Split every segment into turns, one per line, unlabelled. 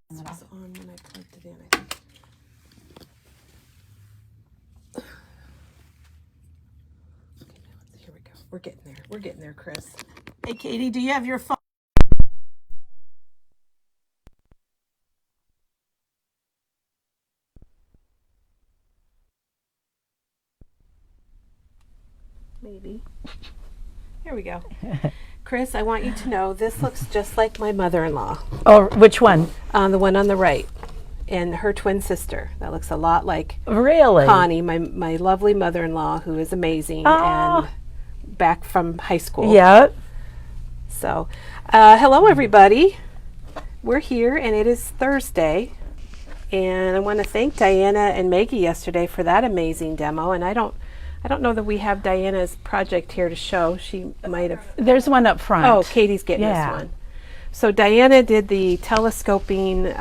This was on when I plugged it in, I think. Okay, now here we go. We're getting there. We're getting there, Chris. Hey, Katie, do you have your phone? Maybe. Here we go. Chris, I want you to know this looks just like my mother-in-law.
Oh, which one?
The one on the right. And her twin sister. That looks a lot like
Really?
Connie, my lovely mother-in-law, who is amazing and back from high school.
Yep.
So, hello everybody. We're here and it is Thursday. And I want to thank Diana and Maggie yesterday for that amazing demo. And I don't know that we have Diana's project here to show. She might have.
There's one up front.
Oh, Katie's getting this one. So Diana did the telescoping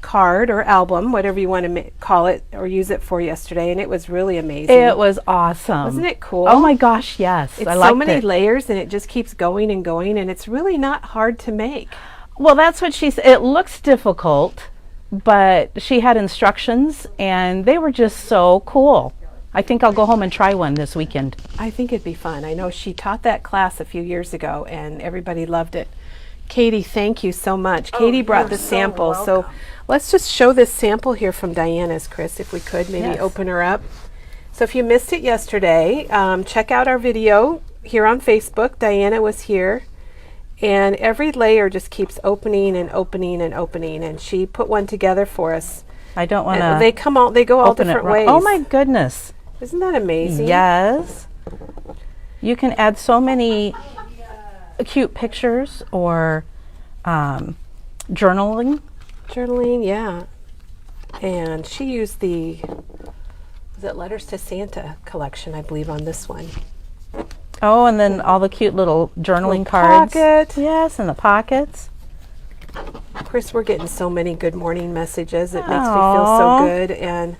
card or album, whatever you want to call it or use it for yesterday, and it was really amazing.
It was awesome.
Wasn't it cool?
Oh my gosh, yes.
It's
I liked
so many
it.
layers, and it just keeps going and going, and it's really not hard to make.
Well, that's what she said. It looks difficult, but she had instructions, and they were just so cool. I think I'll go home and try one this weekend.
I think it'd be fun. I know she taught that class a few years ago, and everybody loved it. Katie, thank you so much. Katie brought the sample, so let's just show this sample here from Diana's, Chris, if we could maybe open her up. So if you missed it yesterday, check out our video here on Facebook. Diana was here, and every layer just keeps opening and opening and opening, and she put one together for us.
I don't want to.
They go all different ways.
Oh my goodness!
Isn't that amazing?
Yes. You can add so many cute pictures or journaling.
Journaling, yeah. And she used the Letters to Santa collection, I believe, on this one.
Oh, and then all the cute little journaling cards.
Pocket.
Yes, and the pockets.
Chris, we're getting so many good morning messages. It makes me feel so good. And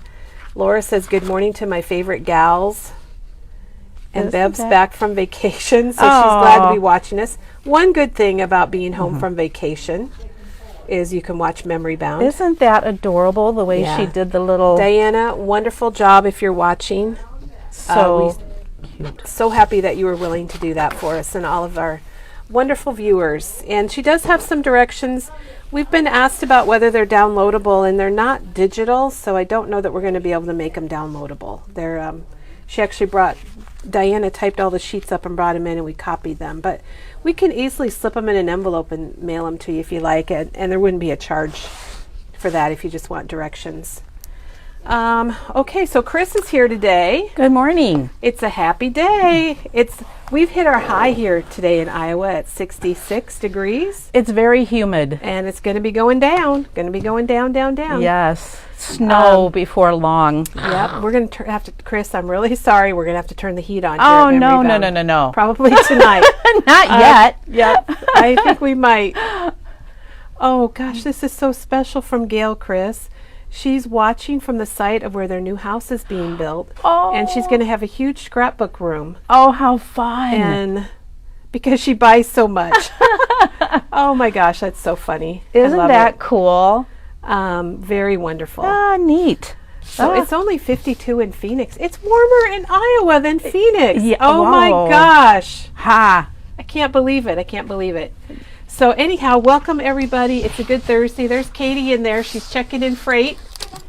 Laura says, good morning to my favorite gals. And Bev's back from vacation, so she's glad to be watching us. One good thing about being home from vacation is you can watch Memory Bound.
Isn't that adorable, the way she did the little...
Diana, wonderful job if you're watching.
So cute.
So happy that you were willing to do that for us and all of our wonderful viewers. And she does have some directions. We've been asked about whether they're downloadable, and they're not digital, so I don't know that we're going to be able to make them downloadable. They're she actually Diana typed all the sheets up and brought them in, and we copied them. But we can easily slip them in an envelope and mail them to you if you like, and there wouldn't be a charge for that if you just want directions. Okay, so Chris is here today.
Good morning.
It's a happy day. We've hit our high here today in Iowa at 66 degrees.
It's very humid.
And it's going to be going down. Going to be going down, down, down.
Yes. Snow before long.
Yep. We're going to have to, Chris, I'm really sorry. We're going to have to turn the heat on.
Oh, no.
Probably tonight.
Not yet.
Yep. I think we might. Oh, gosh, this is so special from Gail, Chris. She's watching from the site of where their new house is being built.
Oh.
And she's going to have a huge scrapbook room.
Oh, how fun.
And because she buys so much. Oh my gosh, that's so funny.
Isn't that cool?
Very wonderful.
Neat.
So it's only 52 in Phoenix. It's warmer in Iowa than Phoenix.
Yeah,
oh my gosh.
Ha.
I can't believe it. I can't believe it. So anyhow, welcome everybody. It's a good Thursday. There's Katie in there. She's checking in freight.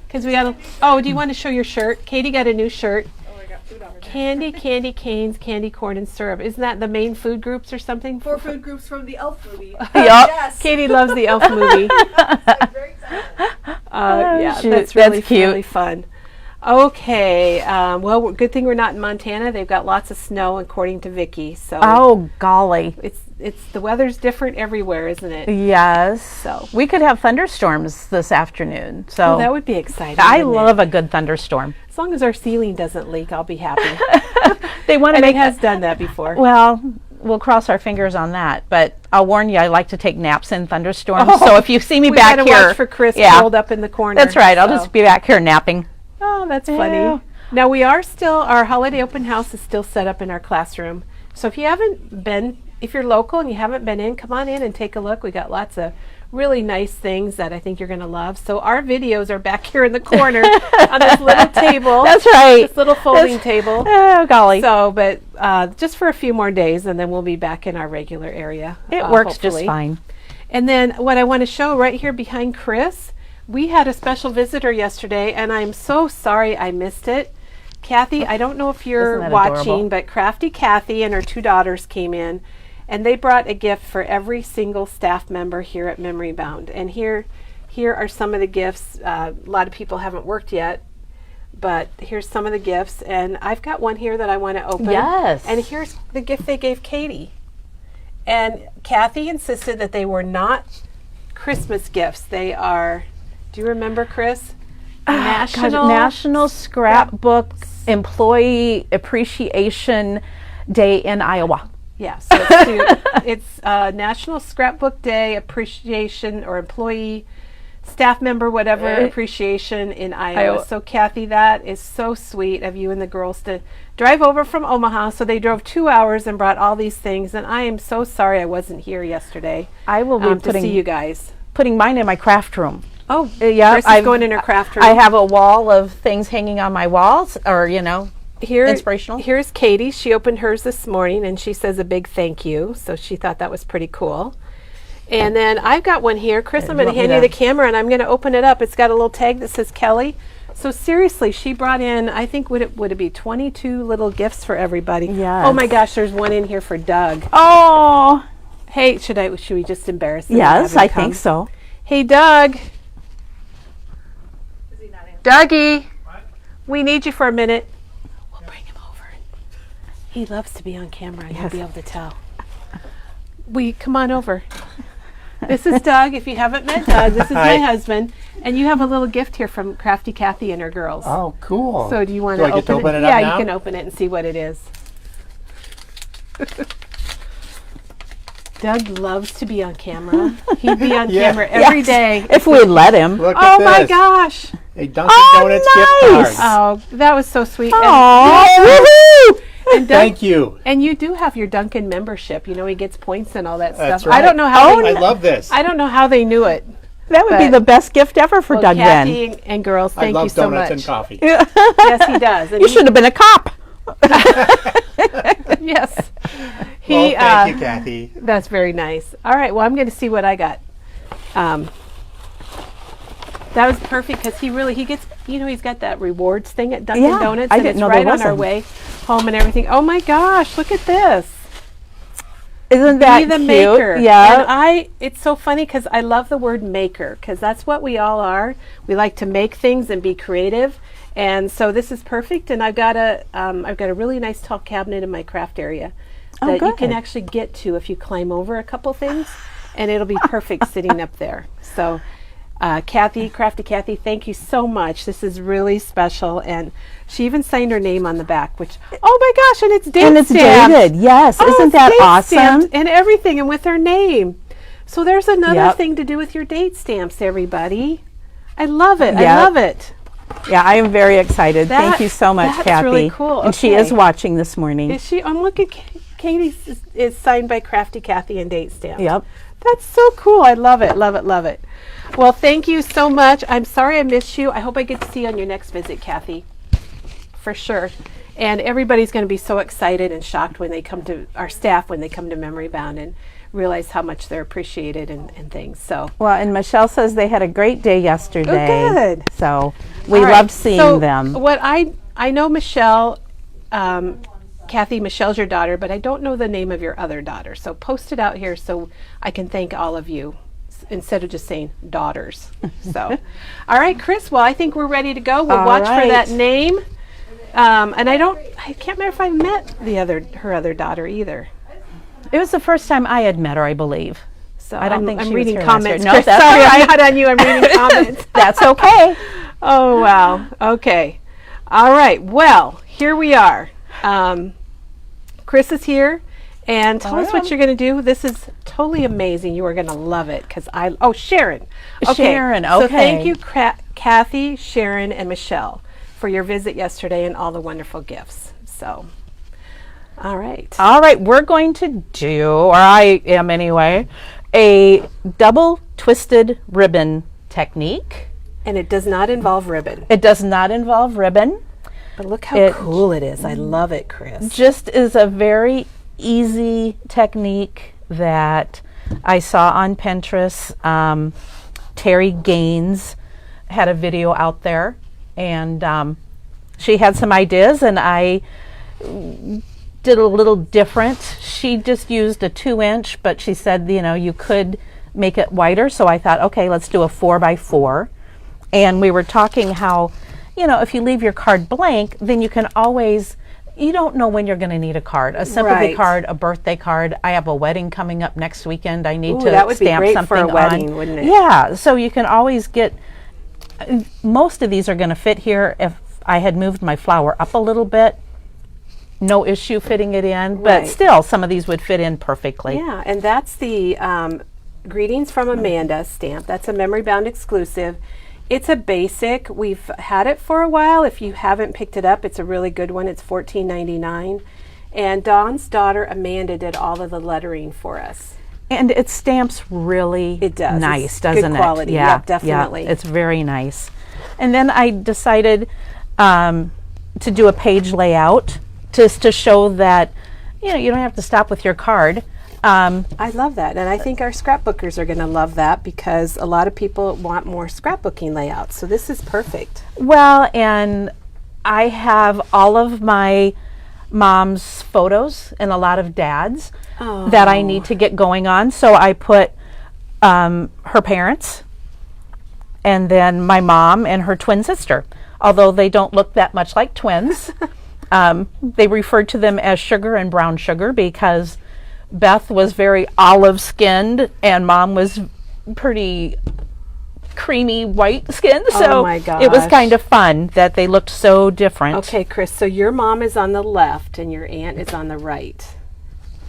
Because we got do you want to show your shirt? Katie got a new shirt.
Oh, I got food over there.
Candy, candy canes, candy corn, and syrup. Isn't that the main food groups or something?
4 food groups from the Elf movie.
Yes. Katie loves the Elf movie.
I'm very excited.
Yeah,
shoot,
that's
cute.
really fun. Okay, well, good thing we're not in Montana. They've got lots of snow, according to Vicky. So
oh golly,
it's the weather's different everywhere, isn't it?
Yes.
So
we could have thunderstorms this afternoon. So
that would be exciting.
I love a good thunderstorm.
As long as our ceiling doesn't leak, I'll be happy.
They want to
make has done that before.
Well, we'll cross our fingers on that. But I'll warn you, I like to take naps in thunderstorms. So if you see me back here,
watch for Chris curled up in the corner.
That's right. I'll just be back here napping.
Oh, that's
Yeah.
funny. Now we are still, our holiday open house is still set up in our classroom. So if you haven't been, if you're local and you haven't been in, come on in and take a look. We got lots of really nice things that I think you're going to love. So our videos are back here in the corner on this little table.
That's right.
This little folding table.
Oh, golly.
So, but just for a few more days, and then we'll be back in our regular area.
It works
hopefully.
just fine.
And then what I want to show right here behind Chris, we had a special visitor yesterday, and I'm so sorry I missed it. Kathy, I don't know if you're
Isn't that
watching,
adorable?
but Crafty Kathy and her 2 daughters came in, and they brought a gift for every single staff member here at Memory Bound. And here are some of the gifts. A lot of people haven't worked yet, but here's some of the gifts. And I've got one here that I want to open.
Yes.
And here's the gift they gave Katie. And Kathy insisted that they were not Christmas gifts. They are, do you remember, Chris?
National Scrapbook Employee Appreciation Day in Iowa.
Yeah, so it's National Scrapbook Day Appreciation or Employee Staff Member whatever appreciation in Iowa. So Kathy, that is so sweet of you and the girls to drive over from Omaha. So they drove 2 hours and brought all these things, and I am so sorry I wasn't here yesterday.
I will be
to see you guys.
putting mine in my craft room.
Oh,
Yeah,
Chris is going in her craft room.
I have a wall of things hanging on my walls, or inspirational.
Here's Katie. She opened hers this morning, and she says a big thank you. So she thought that was pretty cool. And then I've got one here. Chris, I'm going to hand you the camera, and I'm going to open it up. It's got a little tag that says Kelly. So seriously, she brought in, I think, would it be 22 little gifts for everybody?
Yes.
Oh my gosh, there's one in here for Doug.
Oh,
Hey, should we just embarrass him? and
yes,
have him
I
come?
think so.
Hey, Doug.
Is he not answering?
Dougie, we need you for a minute. We'll bring him over. He loves to be on camera, and you'll be able to tell. Come on over. This is Doug. If you haven't met Doug, this is my husband. And you have a little gift here from Crafty Kathy and her girls.
Oh, cool.
So do you want
Do
to
I get to open it up
Yeah,
now?
you can open it and see what it is. Doug loves to be on camera. He'd be on
Yeah.
camera every day.
If we let him.
Look
Oh
at
my
this.
gosh.
A Dunkin' Donuts gift
nice.
card.
Oh, that was so sweet.
Aw, woohoo!
And Doug,
Thank you.
and you do have your Dunkin' membership. You know, he gets points and all that
That's
stuff. I
right.
don't know how
I love this.
I don't know how they knew it.
That would be
But-
the best gift ever for
Well,
Doug then.
Kathy and girls,
I
thank
love
you so
donuts
much.
and coffee.
Yes, he does. And
You
he-
should have been a cop.
Yes.
Well, thank you, Kathy.
That's very nice. All right, well, I'm going to see what I got. That was perfect because he gets, he's got that rewards thing at Dunkin'
Yeah,
Donuts,
I
and
didn't
it's
know there
right on our
was
way home and everything. Oh my gosh, look at this.
Isn't that
Be the
cute?
maker.
Yeah.
And it's so funny because I love the word maker because that's what we all are. We like to make things and be creative. And so this is perfect. And I've got a really nice tall cabinet in my craft area
Oh,
that you can
good.
actually get to if you climb over a couple things, and it'll be perfect sitting up there. So, Kathy, Crafty Kathy, thank you so much. This is really special. And she even signed her name on the back, which, oh my gosh, and it's date
And it's
stamped.
dated. Yes.
Oh,
Isn't
it's
that
date
awesome?
stamped and everything, and with her name. So there's another
Yep.
thing to do with your date stamps, everybody. I love it. I
Yep.
love it.
Yeah, I am very excited. Thank
That-
you so much,
that's
Kathy.
really cool.
And she is
Okay.
watching this morning.
Is she? Look at Katie's is signed by Crafty Kathy and date stamp.
Yep.
That's so cool. I love it. Love it. Love it. Well, thank you so much. I'm sorry I missed you. I hope I get to see you on your next visit, Kathy. For sure. And everybody's going to be so excited and shocked when they come to our staff, when they come to Memory Bound and realize how much they're appreciated and things. So
Well, and Michelle says they had a great day yesterday.
Oh, good.
So we
all right.
loved seeing
So
them.
What I know Michelle, Kathy, Michelle's your daughter, but I don't know the name of your other daughter. So post it out here so I can thank all of you instead of just saying daughters. So, all right, Chris. Well, I think we're ready to go. We'll
All
watch for
right.
that name. And I can't remember if I met her other daughter either.
It was the first time I had met her, I believe.
So
I don't think
I'm
she was
reading
here last
comments.
year. No,
Chris,
that's
sorry,
all
I'm
right.
not on you. I'm reading comments.
That's okay.
Oh, wow. Okay. All right. Well, here we are. Chris is here. And tell us what you're going to do. This is totally amazing. You are going to love it because Sharon. Okay.
Sharon,
So thank
okay.
you, Kathy, Sharon, and Michelle. for your visit yesterday and all the wonderful gifts. So, all right.
All right, we're going to do, or I am anyway, a double twisted ribbon technique.
And it does not involve ribbon.
It does not involve ribbon.
But look how cool it is. I love it, Chris.
Just is a very easy technique that I saw on Pinterest. Terry Gaines had a video out there, and she had some ideas, and I did a little different. She just used a 2-inch, but she said, you know, you could make it wider. So I thought, okay, let's do a 4x4. And we were talking how, you know, if you leave your card blank, then you can always, you don't know when you're going to need a card. A sympathy card, a birthday card. I have a wedding coming up next weekend. I need to
that would
stamp
be great
something
for a wedding,
on.
wouldn't it?
Yeah, so you can always get, most of these are going to fit here. If I had moved my flower up a little bit, no issue fitting it in, but still some of these would fit in perfectly.
Yeah, and that's the Greetings from Amanda stamp. That's a Memory Bound exclusive. It's a basic. We've had it for a while. If you haven't picked it up, it's a really good one. It's $14.99. And Dawn's daughter, Amanda, did all of the lettering for us.
And it stamps really nice, doesn't it?
Good quality, yeah, definitely.
Yeah, it's very nice. And then I decided to do a page layout just to show that, you know, you don't have to stop with your card.
I love that, and I think our scrapbookers are going to love that because a lot of people want more scrapbooking layouts, so this is perfect.
Well, and I have all of my mom's photos and a lot of dad's that I need to get going on, so I put her parents and then my mom and her twin sister, although they don't look that much like twins. They referred to them as sugar and brown sugar because Beth was very olive-skinned and Mom was pretty creamy white skin, so
my gosh.
It was kind of fun that they looked so different.
Okay, Chris, so your mom is on the left and your aunt is on the right,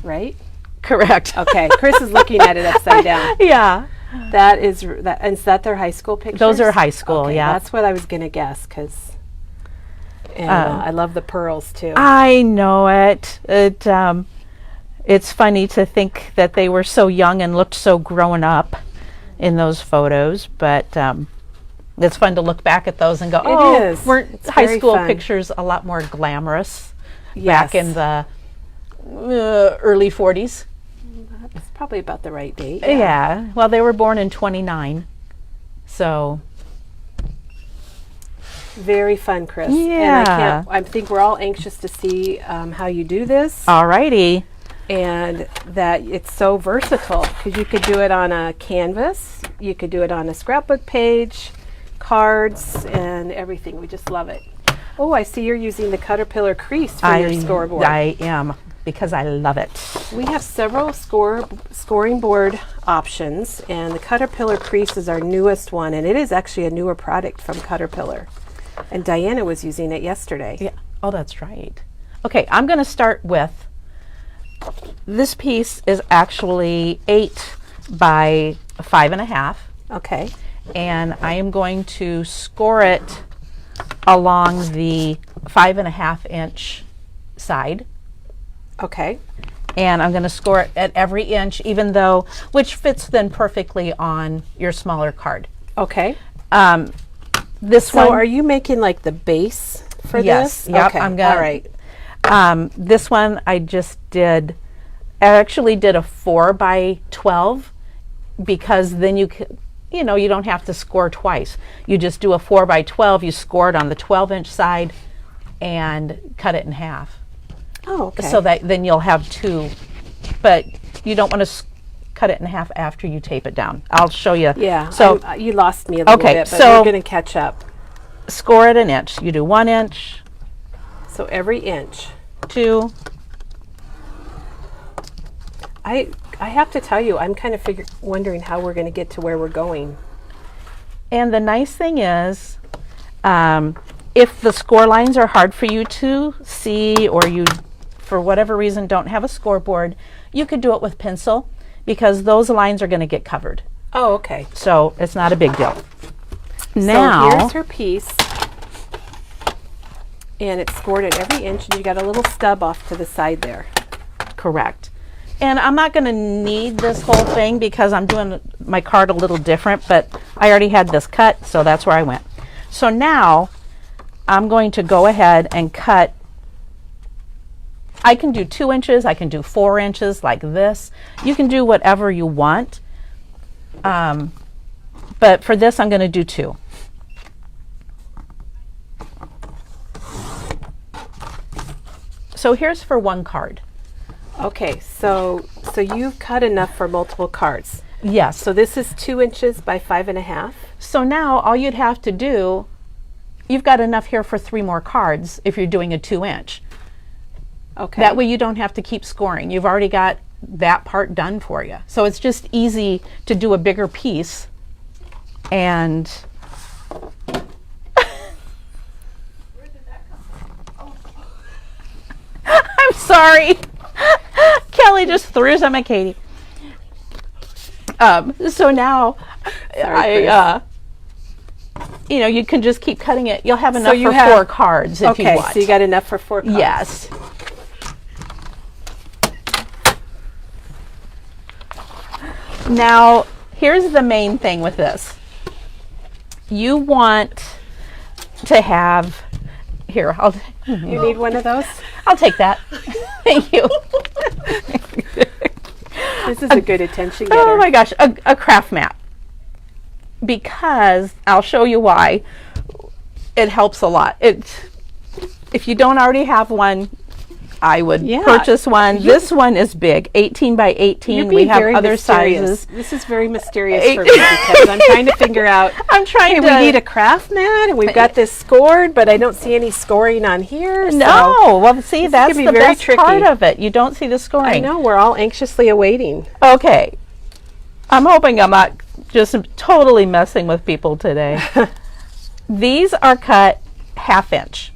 right?
Correct.
Okay, Chris is looking at it upside down.
Yeah.
That is, and is that their high school pictures?
Those are high school,
okay,
yeah.
That's what I was going to guess, because I love the pearls, too.
I know it. It's funny to think that they were so young and looked so grown up in those photos, but it's fun to look back at those and go, weren't high school pictures a lot more glamorous back in the early 40s?
That's probably about the right date.
Yeah. Well, they were born in 29, so...
Very fun, Chris.
Yeah.
And I think we're all anxious to see how you do this.
Alrighty.
And that it's so versatile because you could do it on a canvas, you could do it on a scrapbook page, cards, and everything. We just love it. Oh, I see you're using the Caterpillar crease for your scoreboard.
I am, because I love it.
We have several scoring board options, and the Caterpillar crease is our newest one, and it is actually a newer product from Caterpillar. And Diana was using it yesterday.
Yeah. Oh, that's right. Okay, I'm going to start with, this piece is actually 8 by 5.5.
Okay.
And I am going to score it along the 5.5-inch side.
Okay.
And I'm going to score it at every inch, even though, which fits then perfectly on your smaller card.
Okay.
This
So
one,
are you making like the base for
yes,
this?
Yep,
Okay.
I'm gonna,
all right.
This one I actually did a 4 by 12 because then you don't have to score twice. You just do a 4 by 12, you score it on the 12-inch side and cut it in half.
Oh, okay.
So that then you'll have 2, but you don't want to cut it in half after you tape it down. I'll show you.
Yeah.
So
you lost me a little bit, but we're going to catch up.
Score it an inch. You do 1 inch.
So every inch.
2.
I have to tell you, I'm kind of wondering how we're going to get to where we're going.
And the nice thing is, if the score lines are hard for you to see, or you, for whatever reason, don't have a scoreboard, you could do it with pencil because those lines are going to get covered.
Oh, okay.
So it's not a big deal.
So
Now,
here's her piece. And it's scored at every inch, and you got a little stub off to the side there.
Correct. And I'm not going to need this whole thing because I'm doing my card a little different, but I already had this cut, so that's where I went. So now I'm going to go ahead and cut. I can do 2 inches, I can do 4 inches like this. You can do whatever you want. But for this, I'm going to do 2. So here's for 1 card.
Okay, so you've cut enough for multiple cards.
Yes.
So this is 2 inches by 5.5.
So now all you'd have to do, you've got enough here for 3 more cards if you're doing a 2 inch.
Okay.
That way you don't have to keep scoring. You've already got that part done for you. So it's just easy to do a bigger piece. And I'm sorry. Kelly just threw some at Katie. So now you can just keep cutting it. You'll have enough for 4 cards if you want.
Okay, so you got enough for 4 cards.
Yes. Now, here's the main thing with this. You want to have, here,
You need one of those?
I'll take that. Thank you.
This is a good attention getter.
Oh my gosh, a craft mat. Because, I'll show you why, it helps a lot. If you don't already have one, I would purchase one. This one is big, 18 by 18. We have other
mysterious.
sizes.
This is very mysterious for me because I'm trying to figure out.
We
need a craft mat, and we've got this scored, but I don't see any scoring on here.
No, well, see, that's
the
the
very
best
tricky
part of it. You don't see the scoring.
I know, we're all anxiously awaiting.
Okay, I'm hoping I'm not just totally messing with people today. These are cut 1/2 inch.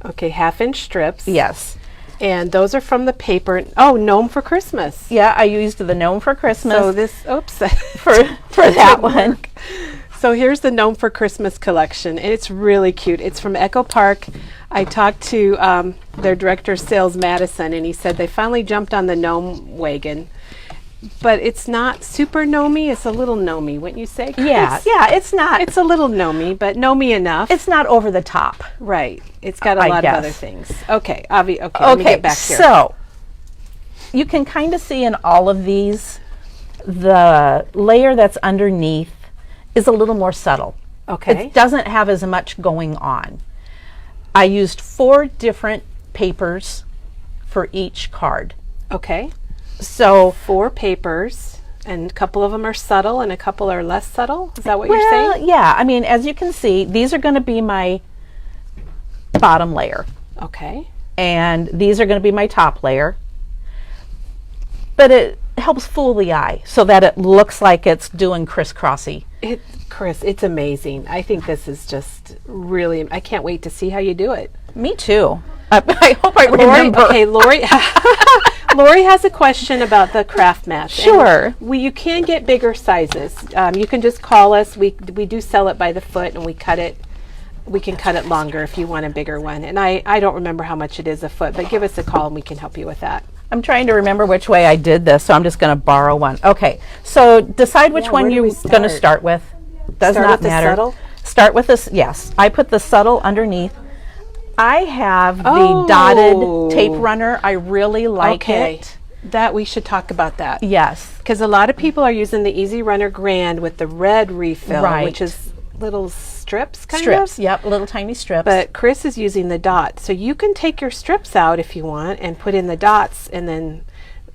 Okay, 1/2 inch strips.
Yes.
And those are from the paper. Oh, Gnome for Christmas.
Yeah, I used the Gnome for Christmas.
So this, oops.
for that one.
So here's the Gnome for Christmas collection. And it's really cute. It's from Echo Park. I talked to their director of sales, Madison, and he said they finally jumped on the gnome wagon. But it's not super gnomey. It's a little gnomey, wouldn't you say, Chris?
Yeah, it's not.
It's a little gnomey, but gnomey enough.
It's not over the top.
Right. It's got a lot of other things. Okay, let me get back here.
So you can kind of see in all of these, the layer that's underneath is a little more subtle.
Okay.
It doesn't have as much going on. I used 4 different papers for each card.
Okay.
So
4 papers, and a couple of them are subtle and a couple are less subtle. Is that what you're saying?
Yeah. I mean, as you can see, these are going to be my bottom layer.
Okay.
And these are going to be my top layer. But it helps fool the eye so that it looks like it's doing crisscrossy.
Chris, it's amazing. I think this is just really, I can't wait to see how you do it.
Me too. I hope I remember.
Okay, Lori. Lori has a question about the craft mat.
Sure.
You can get bigger sizes. You can just call us. We do sell it by the foot, and we cut it. We can cut it longer if you want a bigger one. And I don't remember how much it is a foot, but give us a call and we can help you with that.
I'm trying to remember which way I did this, so I'm just going to borrow one. Okay, so decide which one you're going to start with. Does not matter.
The subtle?
Start with this. Yes, I put the subtle underneath. I have the dotted tape runner. I really like it.
That we should talk about that.
Yes.
Because a lot of people are using the Easy Runner Grand with the red refill,
Right.
which is little strips, kind
Strips,
of.
yep, little tiny strips.
But Chris is using the dot. So you can take your strips out if you want and put in the dots and then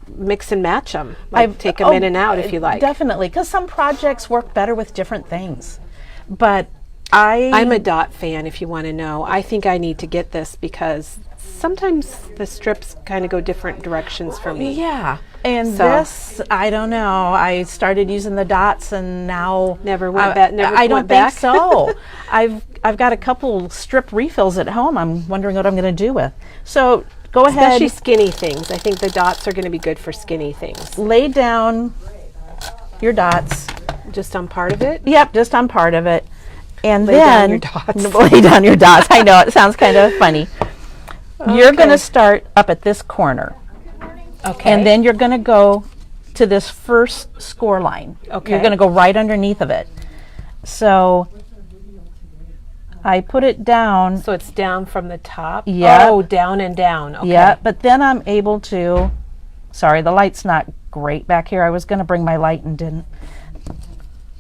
mix and match them. Take them in and out if you like.
Definitely, because some projects work better with different things. But
I'm a dot fan, if you want to know. I think I need to get this because sometimes the strips kind of go different directions for me.
Yeah. And
So-
this, I don't know. I started using the dots, and now
Never went back.
I don't think so. I've got a couple strip refills at home. I'm wondering what I'm going to do with. So go ahead.
Especially skinny things. I think the dots are going to be good for skinny things.
Lay down your dots.
Just on part of it.
Yep, just on part of it. And
Lay down
then
your dots.
lay down your dots. I know it sounds kind of funny. You're going
Okay.
to start up at this corner,
Okay.
and then you're going to go to this first score line.
Okay.
You're going to go right underneath of it. So I put it down.
So it's down from the top?
Yeah.
Oh, down and down. Okay.
Yeah, but then I'm able to, sorry, the light's not great back here. I was going to bring my light and didn't.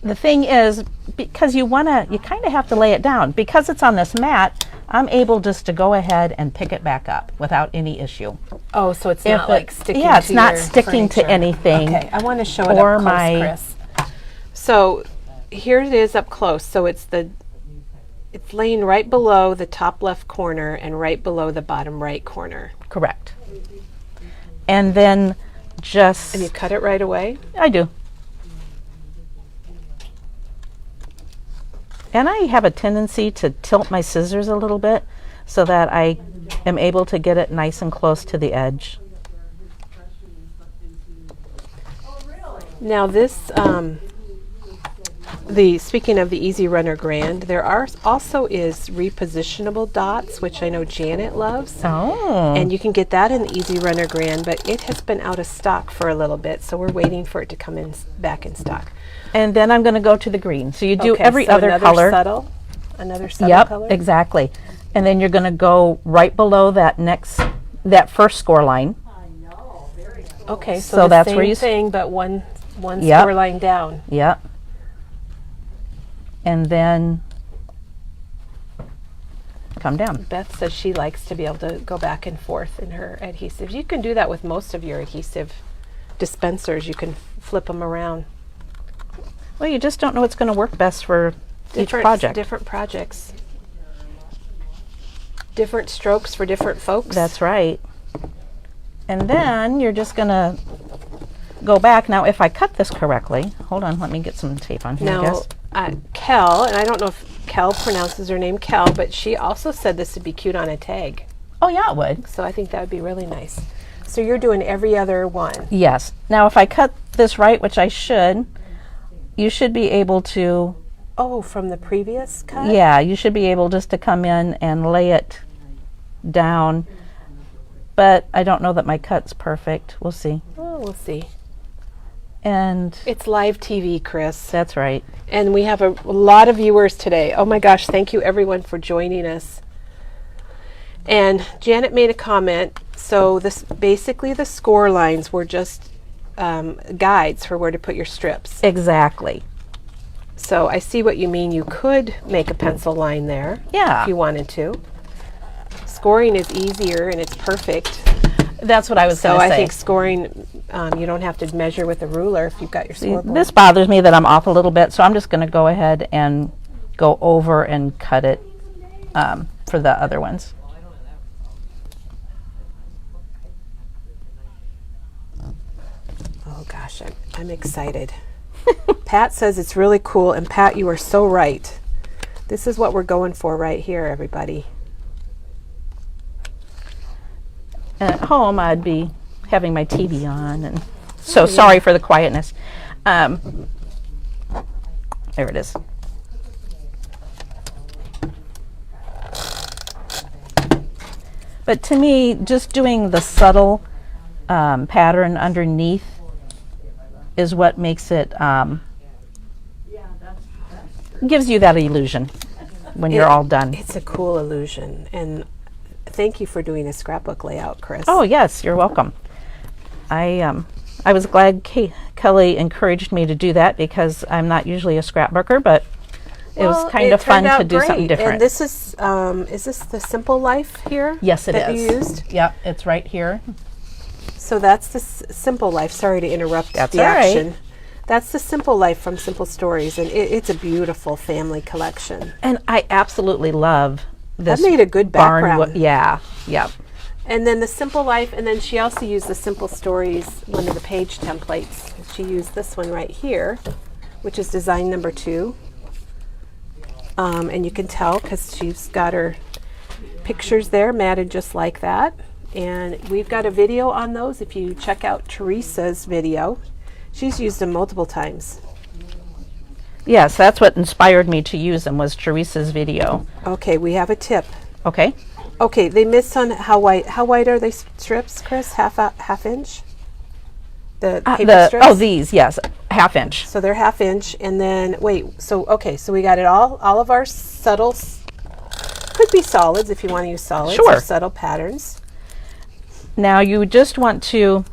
The thing is, because you kind of have to lay it down. Because it's on this mat, I'm able just to go ahead and pick it back up without any issue.
Oh, so it's
If
not
it-
like sticking
yeah, it's
to
not
your
sticking to
furniture.
anything.
Okay, I want to show it
or
up close,
my-
Chris. So here it is up close. So it's laying right below the top left corner and right below the bottom right corner.
Correct. And then just,
And you cut it right away?
I do. And I have a tendency to tilt my scissors a little bit so that I am able to get it nice and close to the edge.
Now this, speaking of the Easy Runner Grand, there also is repositionable dots, which I know Janet loves.
Oh.
And you can get that in the Easy Runner Grand, but it has been out of stock for a little bit, so we're waiting for it to come in back in stock.
And then I'm going to go to the green. So you do
Okay,
every
so
other
another
color.
Another subtle
Yep,
color?
exactly. And then you're going to go right below that first score line.
Okay,
So
so the
that's
same
where you
thing, but one
Yep.
score line down.
Yep. And then come down.
Beth says she likes to be able to go back and forth in her adhesives. You can do that with most of your adhesive dispensers. You can flip them around.
Well, you just don't know what's going to work best for each project.
Different projects. Different strokes for different folks.
That's right. And then you're just going to go back. Now, if I cut this correctly, hold on, let me get some tape on here, I
Now,
guess.
Kel, and I don't know if Kel pronounces her name Kel, but she also said this would be cute on a tag.
Oh, yeah, it would.
So I think that would be really nice. So you're doing every other one.
Yes. Now, if I cut this right, which I should, you should be able to,
Oh, from the previous cut?
yeah, you should be able just to come in and lay it down. But I don't know that my cut's perfect. We'll see.
Oh, we'll see.
And
It's live TV, Chris.
that's right.
And we have a lot of viewers today. Oh my gosh, thank you everyone for joining us. And Janet made a comment. So this basically the score lines were just guides for where to put your strips.
Exactly.
So I see what you mean. You could make a pencil line there
Yeah.
if you wanted to. Scoring is easier and it's perfect.
That's what I was
So
going to
I
say.
think scoring, you don't have to measure with a ruler if you've got your scoreboard.
This bothers me that I'm off a little bit, so I'm just going to go ahead and go over and cut it for the other ones.
Oh gosh, I'm excited. Pat says it's really cool, and Pat, you are so right. This is what we're going for right here, everybody.
And at home, I'd be having my TV on, and so sorry for the quietness. There it is. But to me, just doing the subtle pattern underneath is what makes it, gives you that illusion when you're all done.
It's a cool illusion, and thank you for doing a scrapbook layout, Chris.
Oh yes, you're welcome. I was glad Kelly encouraged me to do that because I'm not usually a scrapbooker, but it was kind of fun to do something different.
And this is this the Simple Life here?
Yes, it
that
is.
you used?
Yep, it's right here.
So that's the Simple Life. Sorry to interrupt
That's
the
all right.
action. That's the Simple Life from Simple Stories, and it's a beautiful family collection.
And I absolutely love this.
That made a good background.
Yeah, yep.
And then the Simple Life, and then she also used the Simple Stories, one of the page templates. She used this one right here, which is design number 2. And you can tell because she's got her pictures there matted just like that. And we've got a video on those. If you check out Teresa's video, she's used them multiple times.
Yes, that's what inspired me to use them, was Teresa's video.
Okay, we have a tip.
Okay.
Okay, they missed on how wide. How wide are they strips, Chris? Half inch. The paper strips.
Oh, these, yes, 1/2 inch.
So they're 1/2 inch, and then wait. So okay, so we got it all. All of our subtles could be solids if you want to use solids.
Sure.
Or subtle patterns.
Now you just want to.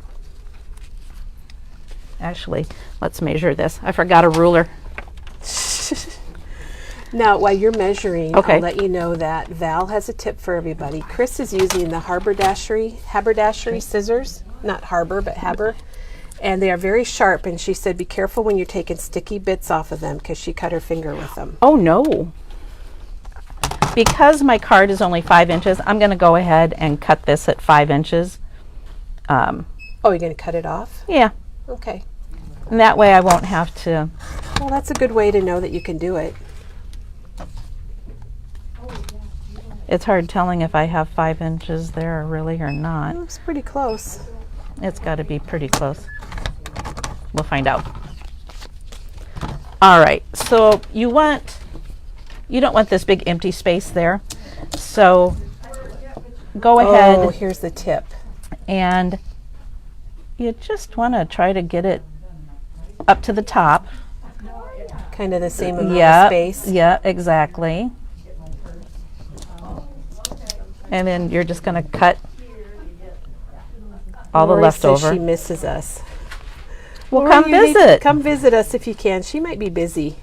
Actually, let's measure this. I forgot a ruler.
Now, while you're measuring,
Okay.
I'll let you know that Val has a tip for everybody. Chris is using the haberdashery scissors, not Harbor, but Haber, and they are very sharp. And she said, be careful when you're taking sticky bits off of them because she cut her finger with them.
Oh no. Because my card is only 5 inches, I'm going to go ahead and cut this at 5 inches.
Oh, you're going to cut it off?
Yeah.
Okay.
And that way I won't have to.
Well, that's a good way to know that you can do it.
It's hard telling if I have 5 inches there really or
It
not.
looks pretty close.
It's got to be pretty close. We'll find out. All right. So you don't want this big empty space there. So go
Oh,
ahead
here's the tip.
and you just want to try to get it up to the top.
Kind of the same amount
Yeah,
of space.
yeah, exactly. And then you're just going to cut all the
Lori says
leftover.
she misses us.
Well,
Lori,
come
you need to
visit.
Come visit us if you can. She might be busy.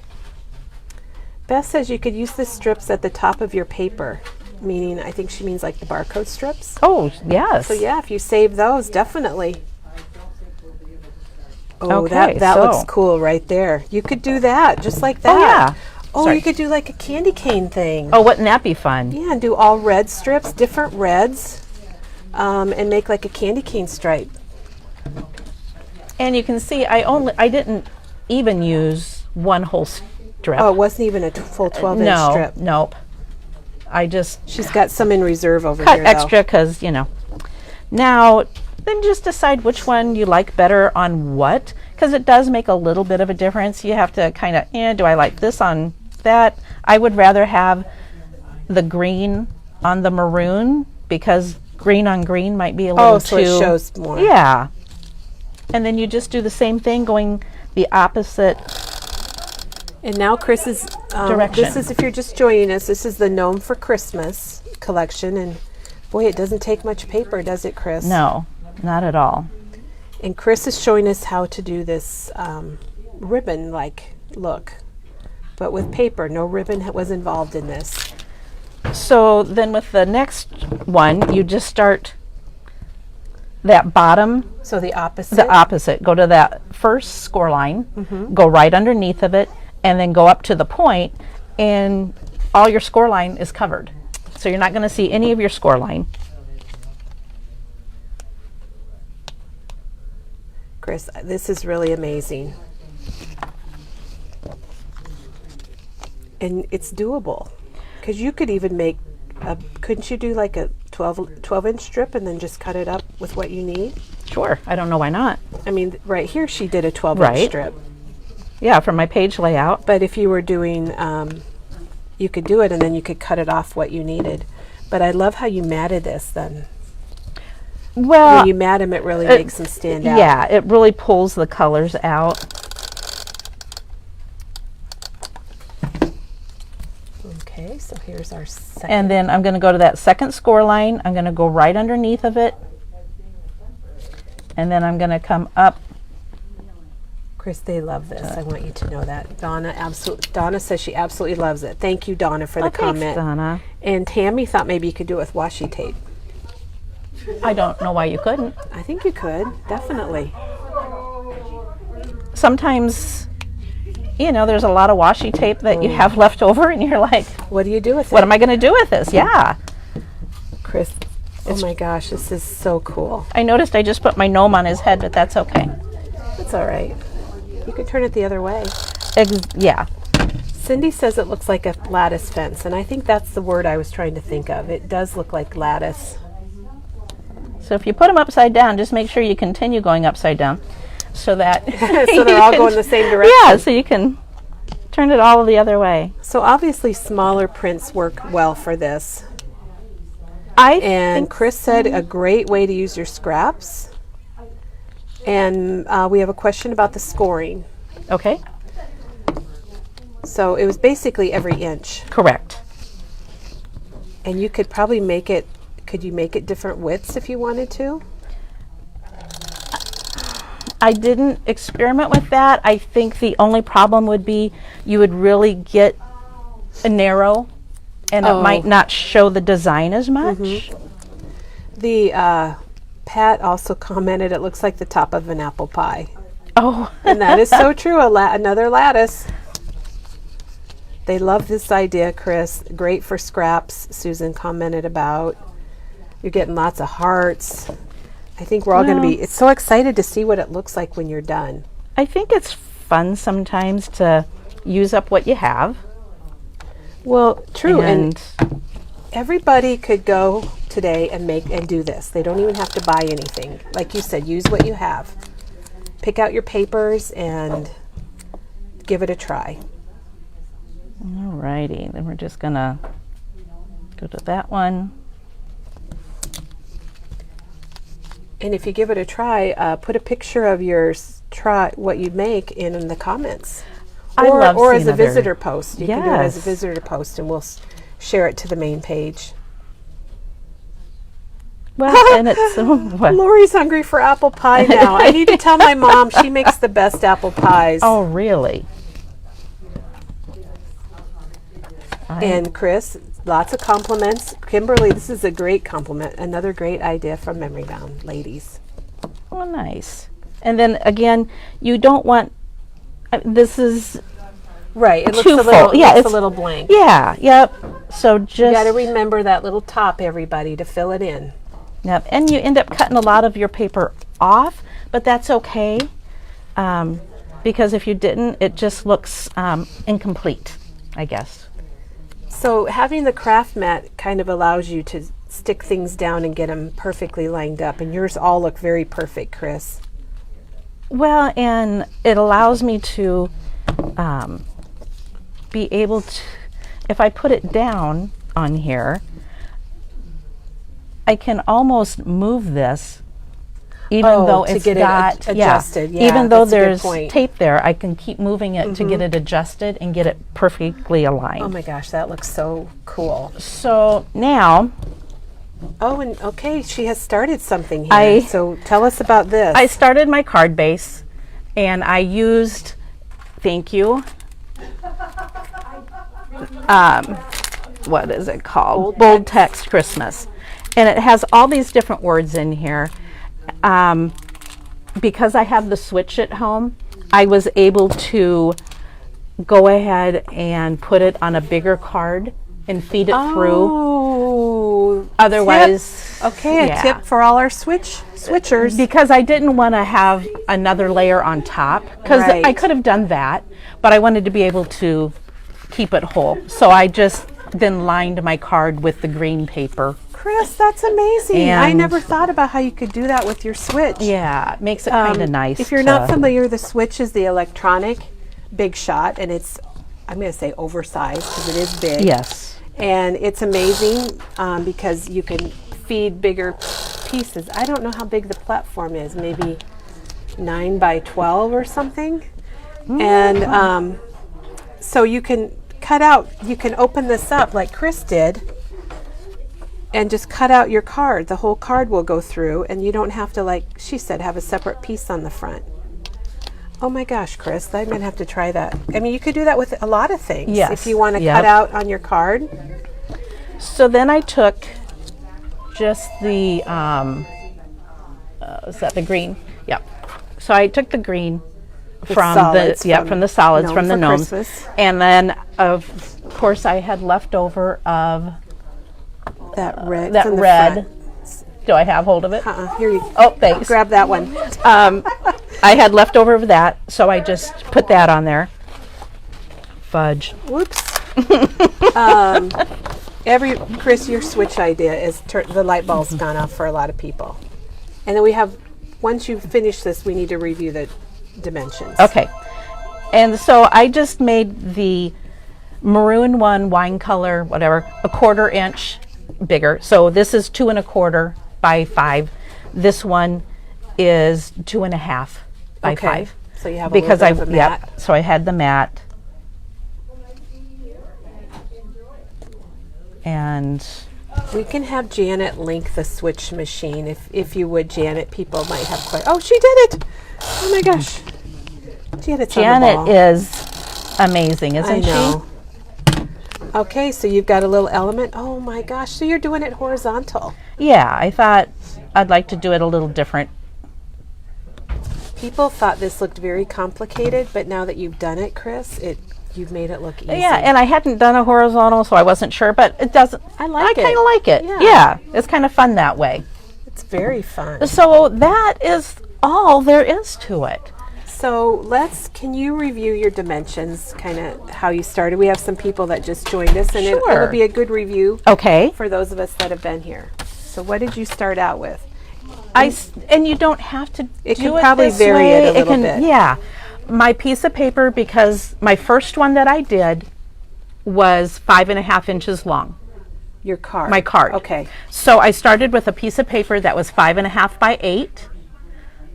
Beth says you could use the strips at the top of your paper, meaning I think she means like the barcode strips.
Oh, yes.
So yeah, if you save those, definitely. Oh,
Okay,
that
so-
looks cool right there. You could do that, just like that.
Oh, yeah.
Oh,
Sorry.
you could do like a candy cane thing.
Oh, wouldn't that be fun?
Yeah, and do all red strips, different reds, and make like a candy cane stripe.
And you can see I didn't even use one whole strip.
Oh, it wasn't even a full 12-inch
no,
strip.
nope. I just
She's got some in reserve over
cut
here, though.
extra because, Now, then just decide which one you like better on what, because it does make a little bit of a difference. You have to kind of, do I like this on that? I would rather have the green on the maroon because green on green might be a little
Oh, so
too.
it shows more.
Yeah. And then you just do the same thing going the opposite.
And now Chris's
Direction.
This is, if you're just joining us, this is the Gnome for Christmas collection, and boy, it doesn't take much paper, does it, Chris?
No, not at all.
And Chris is showing us how to do this ribbon-like look, but with paper. No ribbon was involved in this.
So then with the next one, you just start that bottom,
So the opposite.
the opposite. Go to that first score line, go right underneath of it, and then go up to the point, and all your score line is covered. So you're not going to see any of your score line.
Chris, this is really amazing. And it's doable. Because you could even make, couldn't you do like a 12-inch strip and then just cut it up with what you need?
Sure, I don't know why not.
I mean, right here she did a 12-inch
Right.
strip.
Yeah, for my page layout.
But if you were doing, you could do it and then you could cut it off what you needed. But I love how you matted this then.
Well,
When you mat them, it really makes them stand out.
yeah, it really pulls the colors out.
Okay, so here's our second.
And then I'm going to go to that second score line. I'm going to go right underneath of it. And then I'm going to come up.
Chris, they love this. I want you to know that. Donna says she absolutely loves it. Thank you, Donna, for the
Thanks,
comment.
Donna.
And Tammy thought maybe you could do it with washi tape.
I don't know why you couldn't.
I think you could, definitely.
Sometimes, there's a lot of washi tape that you have left over, and you're like,
What do you do with
what
it?
am I going to do with this? Yeah.
Chris, oh my gosh, this is so cool.
I noticed I just put my gnome on his head, but that's okay.
That's all right. You could turn it the other way.
Yeah.
Cindy says it looks like a lattice fence, and I think that's the word I was trying to think of. It does look like lattice.
So if you put them upside down, just make sure you continue going upside down so that
So they're all going the same direction.
Yeah, so you can Turn it all the other way.
So obviously smaller prints work well for this.
And
And Chris said a great way to use your scraps. And we have a question about the scoring.
okay,
So it was basically every inch.
correct.
And you could probably make it, could you make it different widths if you wanted to?
I didn't experiment with that. I think the only problem would be you would really get a narrow, and
Oh.
it might not show the design as much.
The Pat also commented it looks like the top of an apple pie.
Oh,
And that is so true. Another lattice. They love this idea, Chris. Great for scraps, Susan commented about. You're getting lots of hearts. I think we're all going to be so excited to see what it looks like when you're done.
I think it's fun sometimes to use up what you have.
Well, true. And
And
everybody could go today and do this. They don't even have to buy anything. Like you said, use what you have. Pick out your papers and give it a try.
alrighty, then we're just gonna go to that one.
And if you give it a try, put a picture of your what you make in the comments.
I love
or
seeing
as a
other-
visitor post. You can do it as a
Yes.
visitor post, and we'll share it to the main page.
Well, and it's what?
Lori's hungry for apple pie now. I need to tell my mom she makes the best apple pies.
Oh, really?
And Chris, lots of compliments. Kimberly, this is a great compliment. Another great idea from Memory Bound, ladies.
Oh, nice. And then again, you don't want. This is
Right, it looks
Too
a
full.
little,
Yeah,
looks a
it's-
little blank.
yeah, yep. So
You
just
got to remember that little top, everybody, to fill it in.
yep. And you end up cutting a lot of your paper off, but that's okay, because if you didn't, it just looks incomplete, I guess.
So having the craft mat kind of allows you to stick things down and get them perfectly lined up, and yours all look very perfect, Chris.
Well, and it allows me to be able to, if I put it down on here, I can almost move this, even
Oh,
though
to
it's
get it
got
adjusted. Yeah,
even though
that's a good
there's
point.
tape there, I can keep moving it to get it adjusted and get it perfectly aligned.
Oh my gosh, that looks so cool.
So now
Oh, and okay, she has started something here.
I-
So tell us about this.
I started my card base, and I used, thank you, what is it called? Bold Text Christmas. And it has all these different words in here. Because I have the Switch at home, I was able to go ahead and put it on a bigger card and feed it through.
Oh,
Otherwise,
tip. Okay,
yeah.
a tip for all our switchers.
Because I didn't want to have another layer on top, because
Right.
I could have done that, but I wanted to be able to keep it whole. So I just then lined my card with the green paper.
Chris, that's amazing. I
And-
never thought about how you could do that with your Switch.
Yeah, it makes it kind of nice.
If you're not familiar, the Switch is the electronic Big Shot, and it's, I'm going to say oversized because it is big.
Yes.
And it's amazing because you can feed bigger pieces. I don't know how big the platform is, maybe 9 by 12 or something. And so you can cut out, you can open this up like Chris did and just cut out your card. The whole card will go through, and you don't have to, like she said, have a separate piece on the front. Oh my gosh, Chris, I'm going to have to try that. I mean, you could do that with a lot of things.
Yes.
If you want to
Yep.
cut out on your card.
So then I took just the, is that the green? Yep. So I took the green from
solids
from the solids,
Gnome
from the
for
gnomes.
Christmas.
And then, of course, I had leftover of
That red.
that
from the
red.
front.
Do I have hold of it?
Here you
Oh, thanks.
grab that one.
I had leftover of that, so I just put that on there. Fudge.
Whoops. Chris, your Switch idea is the light bulb's gone off for a lot of people. And then we have, once you finish this, we need to review the dimensions.
Okay. And so I just made the maroon one, wine color, whatever, a 1/4 inch bigger. So this is 2 1/4 by 5. This one is 2 1/2 by 5.
So you have a
Because
little bit of a mat.
Yep, so I had the mat. And
We can have Janet link the switch machine if you would, Janet. People might have questions. Oh, she did it! Oh my gosh. Janet's on the ball.
Janet is amazing, isn't
I know.
she?
Okay, so you've got a little element. Oh my gosh, so you're doing it horizontal.
Yeah, I thought I'd like to do it a little different.
People thought this looked very complicated, but now that you've done it, Chris, you've made it look easy.
Yeah, and I hadn't done a horizontal, so I wasn't sure, but it doesn't.
I like it.
I kind of like it.
Yeah.
Yeah, it's kind of fun that way.
It's very fun.
So that is all there is to it.
So can you review your dimensions, kind of how you started? We have some people that just joined us, and
Sure.
it'll be a good review
Okay.
for those of us that have been here. So what did you start out with?
And you don't have to
It
do
can
it
probably
this
vary
way.
it a little bit.
Yeah. My piece of paper, because my first one that I did was 5 1/2 inches long.
Your card.
My card.
Okay.
So I started with a piece of paper that was 5 1/2 by 8.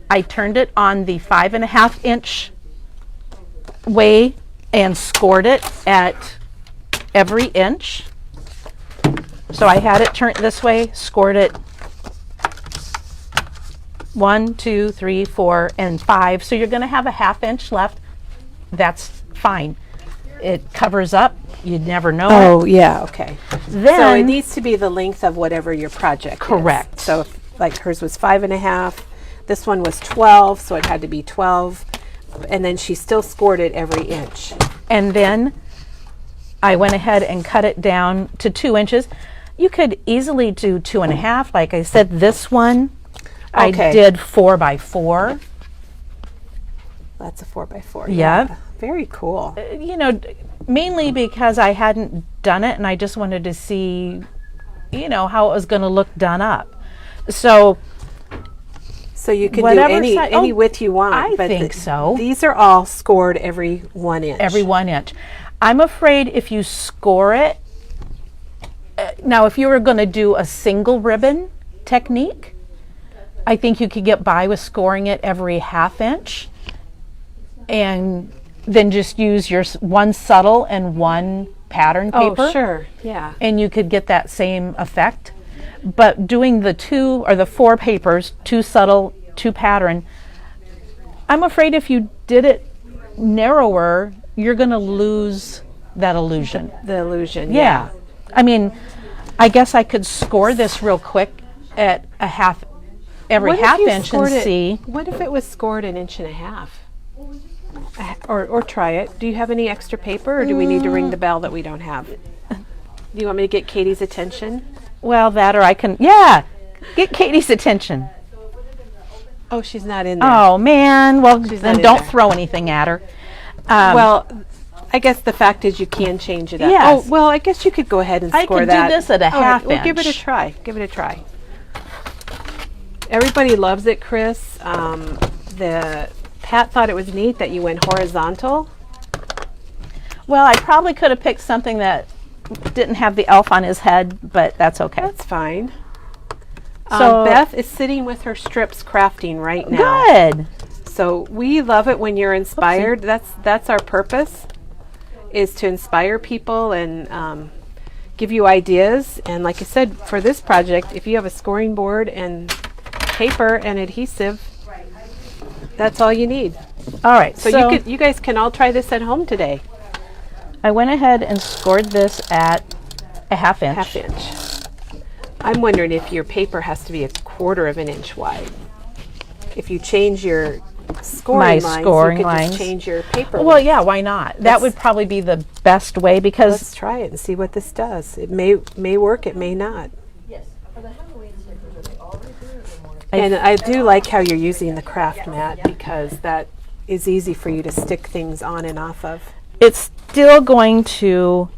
I turned it on the 5 1/2 inch way and scored it at every inch. So I had it turned this way, scored it 1, 2, 3, 4, and 5. So you're going to have a 1/2 inch left. That's fine. It covers up. You'd never know.
Oh, yeah, okay.
Then
So it needs to be the length of whatever your project is.
Correct.
So if, like hers was 5 1/2, this one was 12, so it had to be 12. And then she still scored it every inch.
and then I went ahead and cut it down to 2 inches. You could easily do 2 1/2. Like I said, this one
Okay.
I did 4 by 4.
That's a 4x4.
Yep.
Yeah. Very cool.
You know, mainly because I hadn't done it and I just wanted to see, how it was going to look done up. So
So you can do
Whatever
any
size-
any
oh,
width you want.
I
but
think so.
These are all scored every 1 inch.
every 1 inch. I'm afraid if you score it, now if you were going to do a single ribbon technique, I think you could get by with scoring it every 1/2 inch and then just use your one subtle and one pattern paper.
Oh, sure. Yeah.
And you could get that same effect. But doing the 2 or the 4 papers, 2 subtle, 2 pattern, I'm afraid if you did it narrower, you're going to lose that illusion.
The illusion.
Yeah. I mean, I guess I could score this real quick at every
What if
1/2
you
inch and
scored it-
see.
What if it was scored 1.5 inches? Or try it. Do you have any extra paper, or do we need to ring the bell that we don't have? Do you want me to get Katie's attention?
Well, that or I can, get Katie's attention.
Oh, she's not in there.
Oh, man. Well,
not
then
in
don't
there.
throw anything at her.
Well, I guess the fact is you can change it up.
Yes.
Oh, well, I guess you could go ahead and
I
score
could do
that.
this at a
All right,
1/2
well, give it a
inch.
try. Give it a try. Everybody loves it, Chris. Pat thought it was neat that you went horizontal.
Well, I probably could have picked something that didn't have the elf on his head, but that's okay.
That's fine.
So-
Beth is sitting with her strips crafting right now.
Good.
So we love it when you're inspired. That's our purpose, is to inspire people and give you ideas. And like I said, for this project, if you have a scoring board and paper and adhesive, that's all you need.
All right.
So, you guys can all try this at home today.
I went ahead and scored this at a 1/2 inch.
1/2 inch. I'm wondering if your paper has to be 1/4 inch wide. If you change your scoring lines,
scoring
you could
lines.
just change your paper.
Well, yeah, why not? That would probably be the best way because
Let's try it and see what this does. It may work, it may not. And I do like how you're using the craft mat because that is easy for you to stick things on and off of.
it's still going to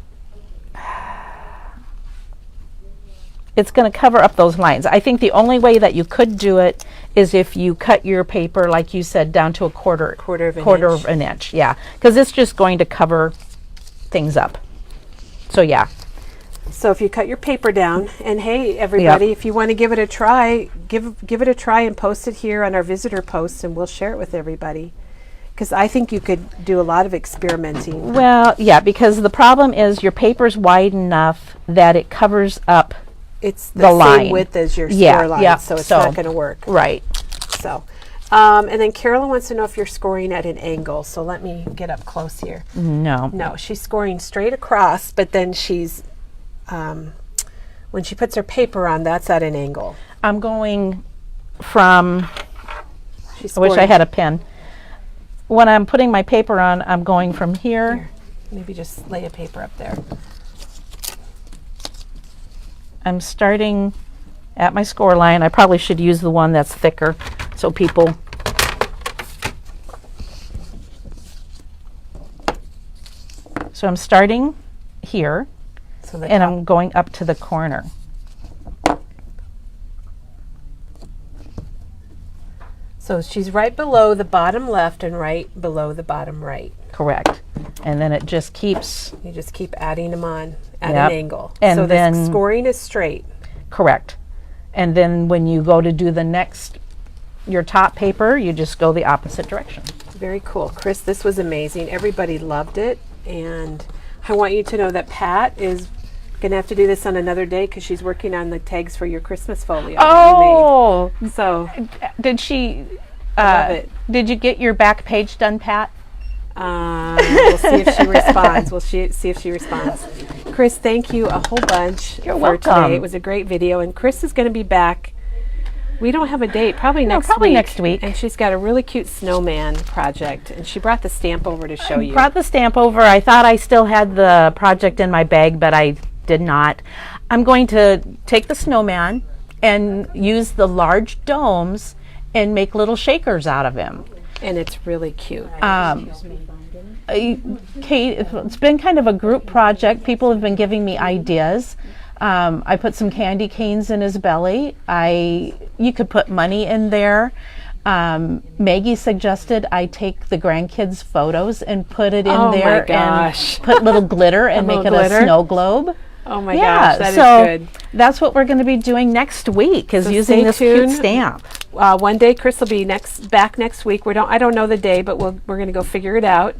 it's going to cover up those lines. I think the only way that you could do it is if you cut your paper, like you said, down to a quarter of an inch. Yeah, because it's just going to cover things up. So yeah.
So if you cut your paper down, and hey, everybody, if you want to give it a try, give it a try and post it here on our visitor posts, and we'll share it with everybody. Because I think you could do a lot of experimenting.
Well, yeah, because the problem is your paper's wide enough that it covers up
It's the
the
same
line.
width as your
Yeah,
score line,
yeah,
so it's
so-
not going to work.
right.
So, and then Carolyn wants to know if you're scoring at an angle. So let me get up close here.
No.
No, she's scoring straight across, but then she's, when she puts her paper on, that's at an angle.
I'm going from,
She's
I wish I
scoring-
had a pen. When I'm putting my paper on, I'm going from here.
Here, maybe just lay a paper up there.
I'm starting at my score line. I probably should use the one that's thicker so people. So I'm starting here
So the
and
top-
I'm going up to the corner.
So she's right below the bottom left and right below the bottom right.
Correct. And then it just keeps
You just keep adding them on at
Yep.
an angle.
And
so
then-
the scoring is straight.
correct. And then when you go to do the next, your top paper, you just go the opposite direction.
Very cool. Chris, this was amazing. Everybody loved it. And I want you to know that Pat is going to have to do this on another day because she's working on the tags for your Christmas folio that
Oh,
you made. So,
did she?
love it.
Did you get your back page done, Pat?
we'll see if she responds. See if she responds. Chris, thank you a whole bunch
You're
for
welcome.
today. It was a great video. And Chris is going to be back. We don't have a date. Probably
No,
next
probably
week.
next week.
And she's got a really cute snowman project. And she brought the stamp over to show you.
Brought the stamp over. I thought I still had the project in my bag, but I did not. I'm going to take the snowman and use the large domes and make little shakers out of him.
And it's really cute.
Kate, it's been kind of a group project. People have been giving me ideas. I put some candy canes in his belly. You could put money in there. Maggie suggested I take the grandkids' photos and put it in
Oh my
there
gosh.
and put little glitter and make it
little glitter?
a snow globe.
Oh my
Yeah,
gosh, that is
so
good.
that's what we're going to be doing next week is
So
using
stay
this cute
tuned.
stamp.
One day Chris will be back next week. I don't know the day, but we're going to go figure it out.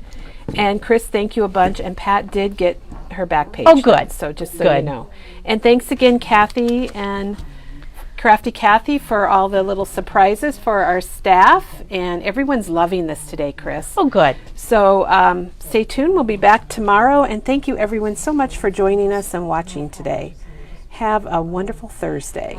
And Chris, thank you a bunch. And Pat did get her back page.
Oh,
done,
good.
So just so you
Good.
know. And thanks again, Kathy and Crafty Kathy, for all the little surprises for our staff. And everyone's loving this today, Chris.
Oh, good.
So stay tuned. We'll be back tomorrow. And thank you, everyone, so much for joining us and watching today. Have a wonderful Thursday.